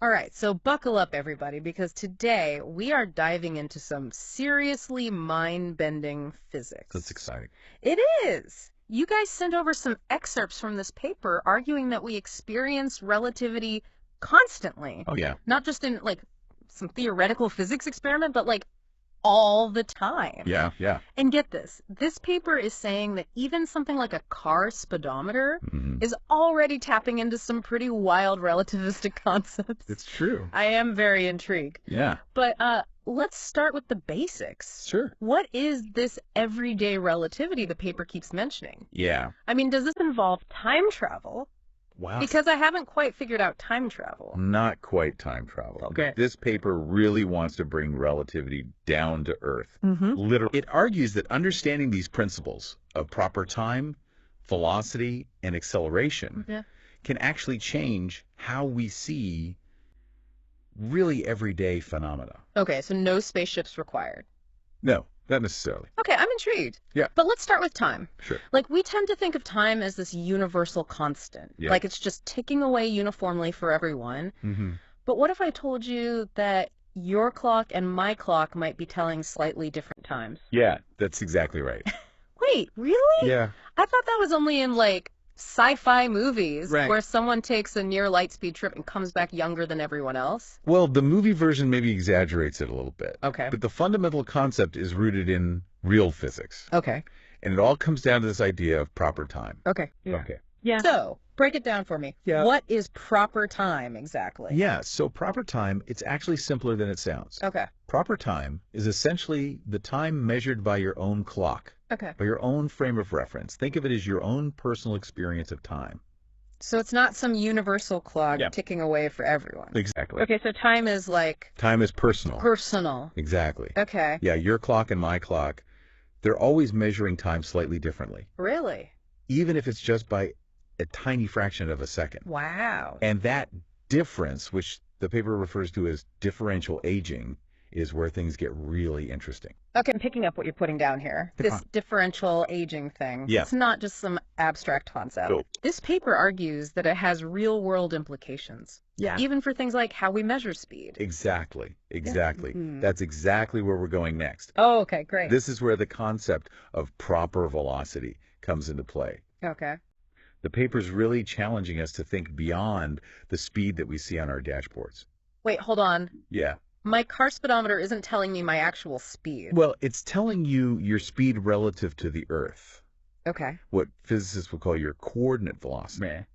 All right, so buckle up, everybody, because today we are diving into some seriously mind-bending physics. That's exciting. It is. You guys sent over some excerpts from this paper arguing that we experience relativity constantly. Oh, yeah. Not just in, like, some theoretical physics experiment, but, like, all the time. Yeah, yeah. And get this. This paper is saying that even something like a car speedometer is already tapping into some pretty wild relativistic concepts. It's true. I am very intrigued. Yeah. But let's start with the basics. Sure. What is this everyday relativity the paper keeps mentioning? Yeah. I mean, does this involve time travel? Wow. Because I haven't quite figured out time travel. Not quite time travel. Okay. This paper really wants to bring relativity down to earth. Mm-hmm. Literally. It argues that understanding these principles of proper time, velocity, and acceleration can actually change how we see really everyday phenomena. Okay, so no spaceships required. No, not necessarily. Okay, I'm intrigued. Yeah. But let's start with time. Sure. Like, we tend to think of time as this universal constant. Yeah. Like, it's just ticking away uniformly for everyone. Mm-hmm. But what if I told you that your clock and my clock might be telling slightly different times? Yeah, that's exactly right. Wait, really? Yeah. I thought that was only in, like, sci-fi movies Right. where someone takes a near light speed trip and comes back younger than everyone else. Well, the movie version maybe exaggerates it a little bit. Okay. But the fundamental concept is rooted in real physics. Okay. And it all comes down to this idea of proper time. Okay. Okay. Yeah. So, break it down for me. Yeah. What is proper time exactly? Yeah, so proper time, it's actually simpler than it sounds. Okay. Proper time is essentially the time measured by your own clock, Okay. by your own frame of reference. Think of it as your own personal experience of time. So it's not some universal clock Yeah. ticking away for everyone. Exactly. Okay, so time is like Time is personal. personal. Exactly. Okay. Yeah, your clock and my clock, they're always measuring time slightly differently, Really? even if it's just by a tiny fraction of a second. Wow. And that difference, which the paper refers to as differential aging, is where things get really interesting. Okay, I'm picking up what you're putting down here. This differential aging thing. Yeah. It's not just some abstract concept. Cool. This paper argues that it has real-world implications. Yeah. Even for things like how we measure speed. Exactly. Exactly. Mhm. That's exactly where we're going next. Oh, okay, great. This is where the concept of proper velocity comes into play. Okay. The paper's really challenging us to think beyond the speed that we see on our dashboards. Wait, hold on. Yeah. My car speedometer isn't telling me my actual speed. Well, it's telling you your speed relative to the Earth, Okay. what physicists would call your coordinate velocity.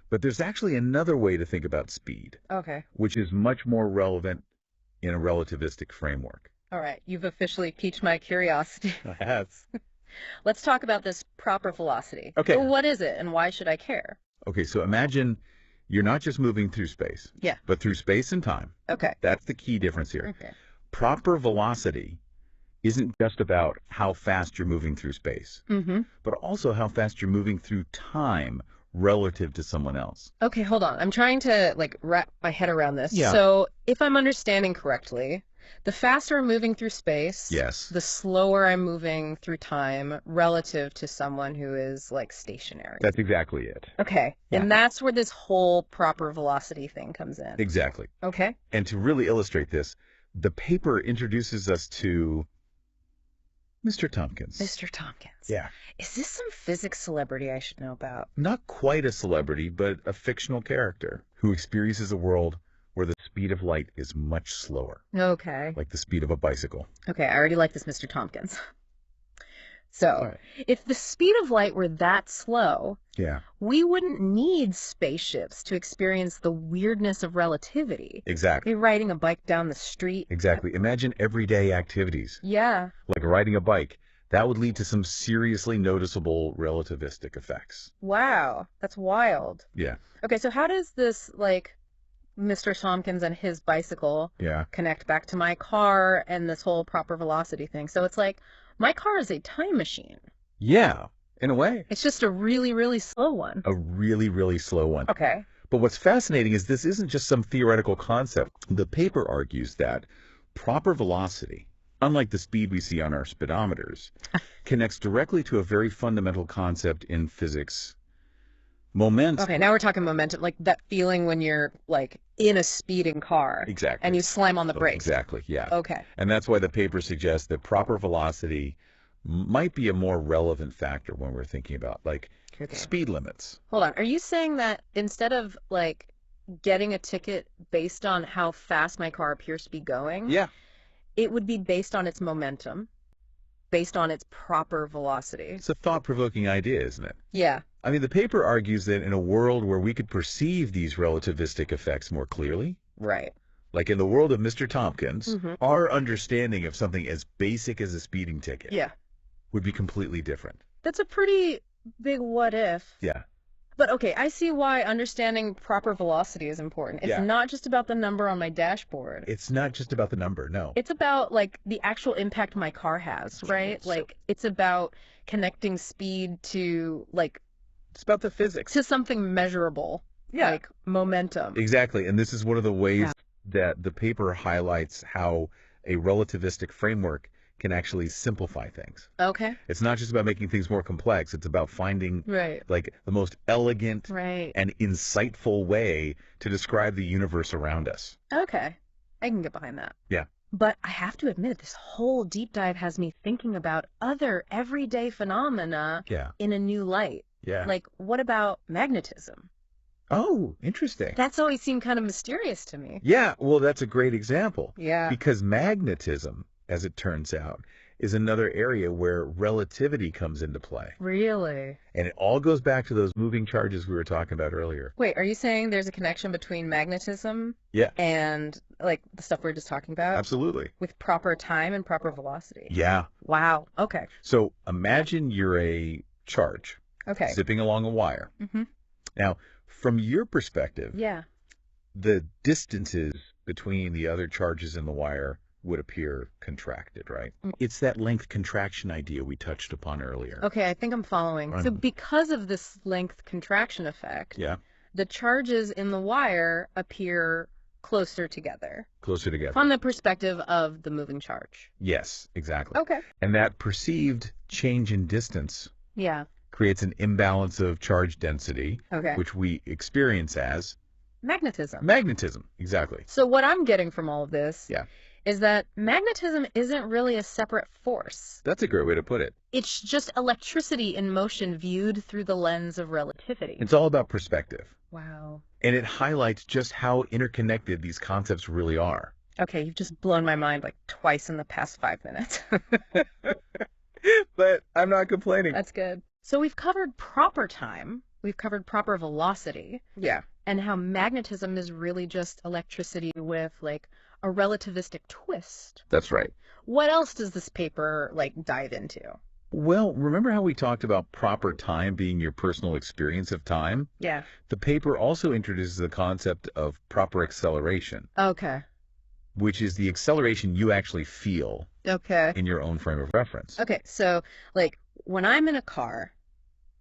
But there's actually another way to think about speed, Okay. which is much more relevant in a relativistic framework. All right. You've officially piqued my curiosity. Yes. Let's talk about this proper velocity. Okay. So what is it and why should I care? Okay, so imagine you're not just moving through space, Yeah. but through space and time. Okay. That's the key difference here. Okay. Proper velocity isn't just about how fast you're moving through space, Mm-hmm. but also how fast you're moving through time relative to someone else. Okay, hold on. I'm trying to like wrap my head around this. Yeah. So if I'm understanding correctly, the faster I'm moving through space, Yes. the slower I'm moving through time relative to someone who is like stationary. That's exactly it. Okay. Yeah. And that's where this whole proper velocity thing comes in. Exactly. Okay. And to really illustrate this, the paper introduces us to Mr. Tompkins. Mr. Tompkins. Yeah. Is this some physics celebrity I should know about? Not quite a celebrity, but a fictional character who experiences a world where the speed of light is much slower, Okay. like the speed of a bicycle. Okay, I already like this Mr. Tompkins. So, All right. if the speed of light were that slow, Yeah, we wouldn't need spaceships to experience the weirdness of relativity. exactly. Be riding a bike down the street. Exactly. Imagine everyday activities, Yeah. like riding a bike. That would lead to some seriously noticeable relativistic effects. Wow. That's wild. Yeah, Okay, so how does this, like, Mr. Tompkins and his bicycle yeah. connect back to my car and this whole proper velocity thing? So it's like, my car is a time machine. Yeah, in a way. It's just a really, really slow one. A really, really slow one. Okay. But what's fascinating is this isn't just some theoretical concept. The paper argues that proper velocity, unlike the speed we see on our speedometers, connects directly to a very fundamental concept in physics Momentum. Okay, now we're talking momentum, like that feeling when you're like in a speeding car. Exactly. And you slam on the brakes. Exactly, yeah. Okay. And that's why the paper suggests that proper velocity might be a more relevant factor when we're thinking about like speed limits. Hold on. Are you saying that instead of like getting a ticket based on how fast my car appears to be going, Yeah. it would be based on its momentum, based on its proper velocity? It's a thought-provoking idea, isn't it? Yeah. I mean, the paper argues that in a world where we could perceive these relativistic effects more clearly, Right. like in the world of Mr. Tompkins, our understanding of something as basic as a speeding ticket would be completely different. That's a pretty big what if. Yeah. But okay, I see why understanding proper velocity is important. It's not just about the number on my dashboard. It's not just about the number, no. It's about like the actual impact my car has, right? Like it's about connecting speed to like it's about the physics. To something measurable. Yeah. Like momentum. Exactly. And this is one of the ways that the paper highlights how a relativistic framework can actually simplify things. Okay. It's not just about making things more complex. It's about finding like the most elegant and insightful way to describe the universe around us. Okay. I can get behind that. Yeah. But I have to admit, this whole deep dive has me thinking about other everyday phenomena in a new light. Yeah. Like, what about magnetism? Oh, interesting. That's always seemed kind of mysterious to me. Yeah, well, that's a great example. Yeah. Because magnetism, as it turns out, is another area where relativity comes into play. Really? And it all goes back to those moving charges we were talking about earlier. Wait, are you saying there's a connection between magnetism and like the stuff we were just talking about? Absolutely. With proper time and proper velocity? Yeah. Wow. Okay. So imagine you're a charge zipping along a wire. Now, from your perspective, the distances between the other charges in the wire would appear contracted, right? It's that length contraction idea we touched upon earlier. Okay, I think I'm following. So because of this length contraction effect, the charges in the wire appear closer together. Closer together. From the perspective of the moving charge. Yes, exactly. Okay. And that perceived change in distance creates an imbalance of charge density, which we experience as magnetism. Magnetism, exactly. So what I'm getting from all of this is that magnetism isn't really a separate force. That's a great way to put it. It's just electricity in motion viewed through the lens of relativity. It's all about perspective. Wow. And it highlights just how interconnected these concepts really are. Okay, you've just blown my mind like twice in the past 5 minutes. But I'm not complaining. That's good. So we've covered proper time. We've covered proper velocity. Yeah. And how magnetism is really just electricity with like a relativistic twist. That's right. What else does this paper like dive into? Well, remember how we talked about proper time being your personal experience of time? Yeah. The paper also introduces the concept of proper acceleration. Okay. Which is the acceleration you actually feel in your own frame of reference. Okay, so like when I'm in a car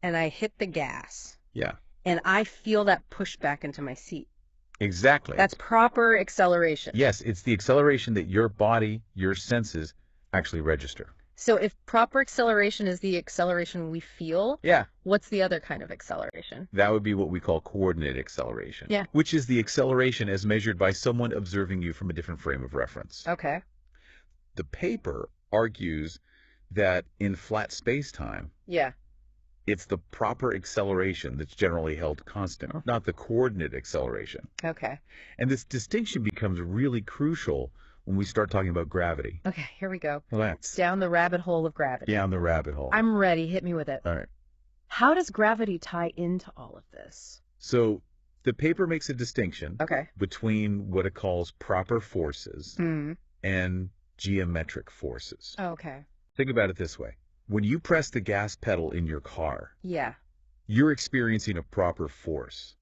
and I hit the gas and I feel that push back into my seat. Exactly. That's proper acceleration. Yes, it's the acceleration that your body, your senses actually register. So if proper acceleration is the acceleration we feel, what's the other kind of acceleration? That would be what we call coordinate acceleration. Yeah. Which is the acceleration as measured by someone observing you from a different frame of reference. Okay. The paper argues that in flat space-time, it's the proper acceleration that's generally held constant, not the coordinate acceleration. Okay. And this distinction becomes really crucial when we start talking about gravity. Okay, here we go. Let's. Down the rabbit hole of gravity. Down the rabbit hole. I'm ready. Hit me with it. All right. How does gravity tie into all of this? So the paper makes a distinction between what it calls proper forces and geometric forces. Okay. Think about it this way. When you press the gas pedal in your car, you're experiencing a proper force.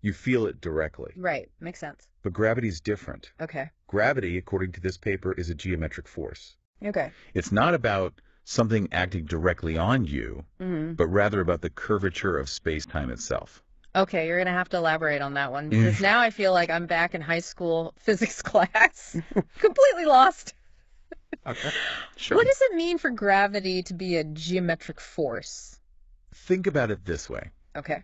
You feel it directly. Right. Makes sense. But gravity's different. Okay. Gravity, according to this paper, is a geometric force. Okay. It's not about something acting directly on you, but rather about the curvature of space-time itself. Okay, you're going to have to elaborate on that one, because now I feel like I'm back in high school physics class. Completely lost. Okay. Sure. What does it mean for gravity to be a geometric force? Think about it this way. Okay.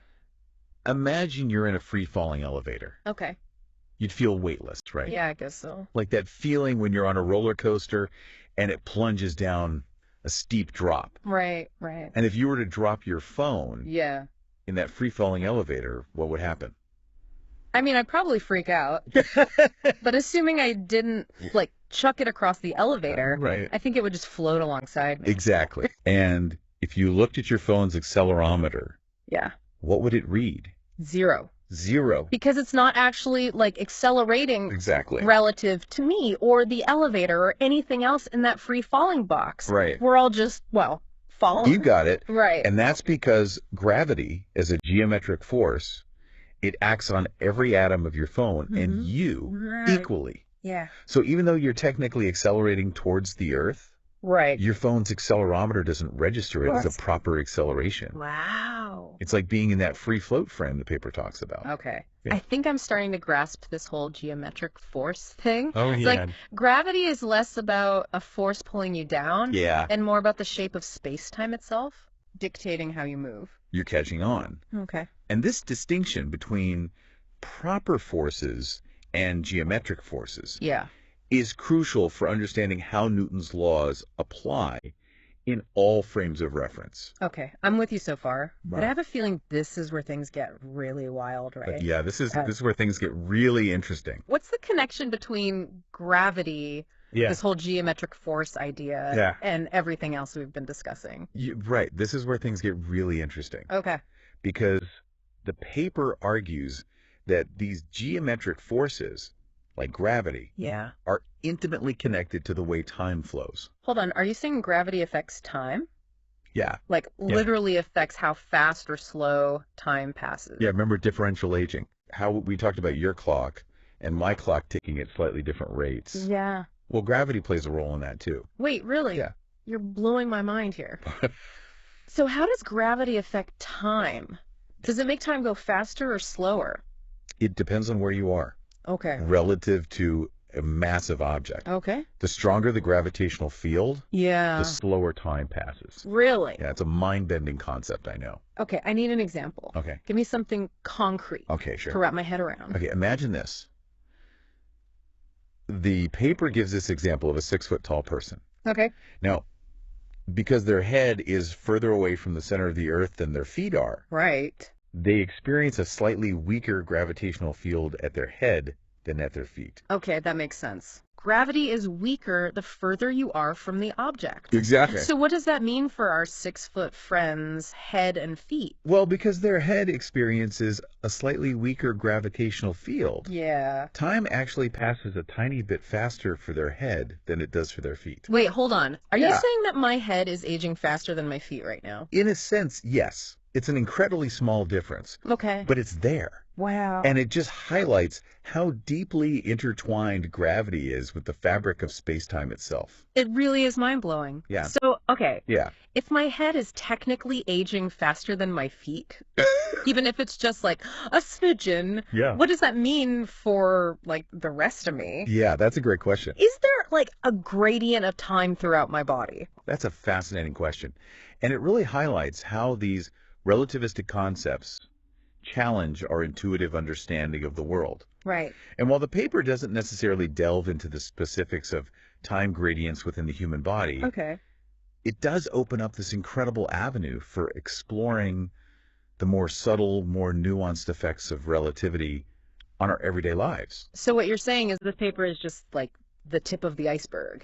Imagine you're in a free-falling elevator. Okay. You'd feel weightless, right? Yeah, I guess so. Like that feeling when you're on a roller coaster and it plunges down a steep drop. Right, right. And if you were to drop your phone Yeah. in that free-falling elevator, what would happen? I mean, I'd probably freak out. But assuming I didn't, like, chuck it across the elevator, Right. I think it would just float alongside me. Exactly. And if you looked at your phone's accelerometer, Yeah. what would it read? 0. 0. Because it's not actually, like, accelerating Exactly. relative to me or the elevator or anything else in that free falling box. Right. We're all just, well, falling. You got it. Right. And that's because gravity is a geometric force. It acts on every atom of your phone and you Right. equally. Yeah. So even though you're technically accelerating towards the Earth, Right. your phone's accelerometer doesn't register it as What? a proper acceleration. Wow. It's like being in that free float frame the paper talks about. Okay. Yeah. I think I'm starting to grasp this whole geometric force thing. Oh, It's like gravity is less about a force pulling you down Yeah, and more about the shape of space-time itself dictating how you move. you're catching on. Okay. And this distinction between proper forces and geometric forces Yeah. is crucial for understanding how Newton's laws apply in all frames of reference. Okay. I'm with you so far. But Wow. I have a feeling this is where things get really wild, right? But yeah, this is where things get really interesting. What's the connection between gravity, Yeah, this whole geometric force idea, Yeah. and everything else we've been discussing? right. This is where things get really interesting Okay. because the paper argues that these geometric forces, like gravity, Yeah. are intimately connected to the way time flows. Hold on. Are you saying gravity affects time? Yeah. Like literally affects how fast or slow time passes? Yeah, remember differential aging. How we talked about your clock and my clock ticking at slightly different rates. Yeah. Well, gravity plays a role in that too. Wait, really? Yeah. You're blowing my mind here. So how does gravity affect time? Does it make time go faster or slower? It depends on where you are Okay. relative to a massive object. Okay. The stronger the gravitational field, Yeah. the slower time passes. Really? Yeah, it's a mind-bending concept, I know. Okay, I need an example. Okay. Give me something concrete Okay, to sure. wrap my head around. Okay, imagine this. The paper gives this example of a 6-foot tall person. Okay. Now, because their head is further away from the center of the earth than their feet are, Right. they experience a slightly weaker gravitational field at their head than at their feet. Okay, that makes sense. Gravity is weaker the further you are from the object. Exactly. So what does that mean for our 6-foot friends' head and feet? Well, because their head experiences a slightly weaker gravitational field, Yeah. time actually passes a tiny bit faster for their head than it does for their feet. Wait, hold on. Are you Yeah. saying that my head is aging faster than my feet right now? In a sense, yes. It's an incredibly small difference, Okay. but it's there. Wow. And it just highlights how deeply intertwined gravity is with the fabric of space-time itself. It really is mind-blowing. Yeah. So, okay, Yeah. if my head is technically aging faster than my feet, even if it's just like a smidgen, Yeah. what does that mean for like the rest of me? Yeah, that's a great question. Is there like a gradient of time throughout my body? That's a fascinating question. And it really highlights how these relativistic concepts challenge our intuitive understanding of the world. Right. And while the paper doesn't necessarily delve into the specifics of time gradients within the human body, Okay. it does open up this incredible avenue for exploring the more subtle, more nuanced effects of relativity on our everyday lives. So what you're saying is this paper is just like the tip of the iceberg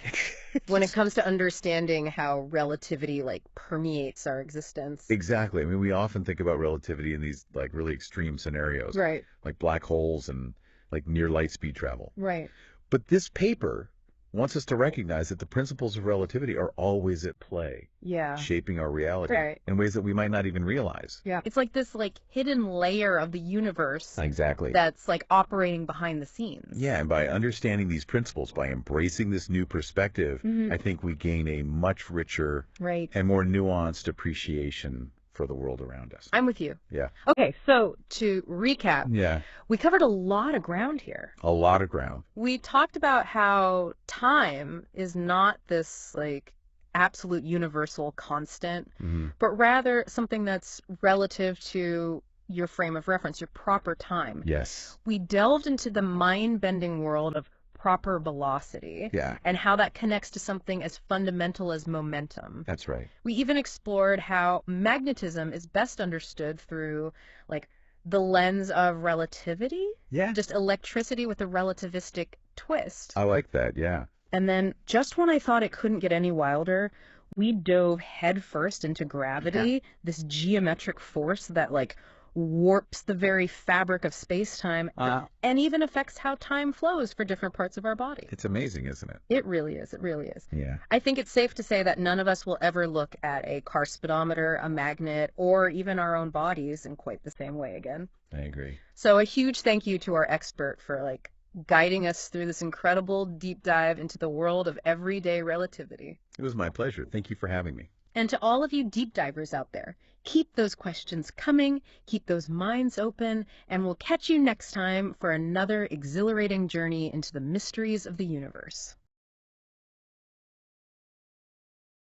when it comes to understanding how relativity like permeates our existence. Exactly. I mean, we often think about relativity in these like really extreme scenarios, Right. like black holes and like near light speed travel. Right. But this paper wants us to recognize that the principles of relativity are always at play, Yeah. shaping our reality Right. in ways that we might not even realize. Yeah. It's like this like hidden layer of the universe Exactly. that's like operating behind the scenes. Yeah, and by understanding these principles, by embracing this new perspective, I think we gain a much richer Right. and more nuanced appreciation for the world around us. I'm with you. Yeah. Okay, so to recap, Yeah, we covered a lot of ground here. a lot of ground. We talked about how time is not this like absolute universal constant, Hmm. but rather something that's relative to your frame of reference, your proper time. Yes. We delved into the mind-bending world of proper velocity and how that connects to something as fundamental as momentum. That's right. We even explored how magnetism is best understood through like the lens of relativity. Yeah. Just electricity with a relativistic twist. I like that, yeah. And then just when I thought it couldn't get any wilder, we dove headfirst into gravity, this geometric force that like warps the very fabric of space-time and even affects how time flows for different parts of our body. It's amazing, isn't it? It really is. It really is. Yeah. I think it's safe to say that none of us will ever look at a car speedometer, a magnet, or even our own bodies in quite the same way again. I agree. So a huge thank you to our expert for like guiding us through this incredible deep dive into the world of everyday relativity. It was my pleasure. Thank you for having me. And to all of you deep divers out there, keep those questions coming, keep those minds open, and we'll catch you next time for another exhilarating journey into the mysteries of the universe.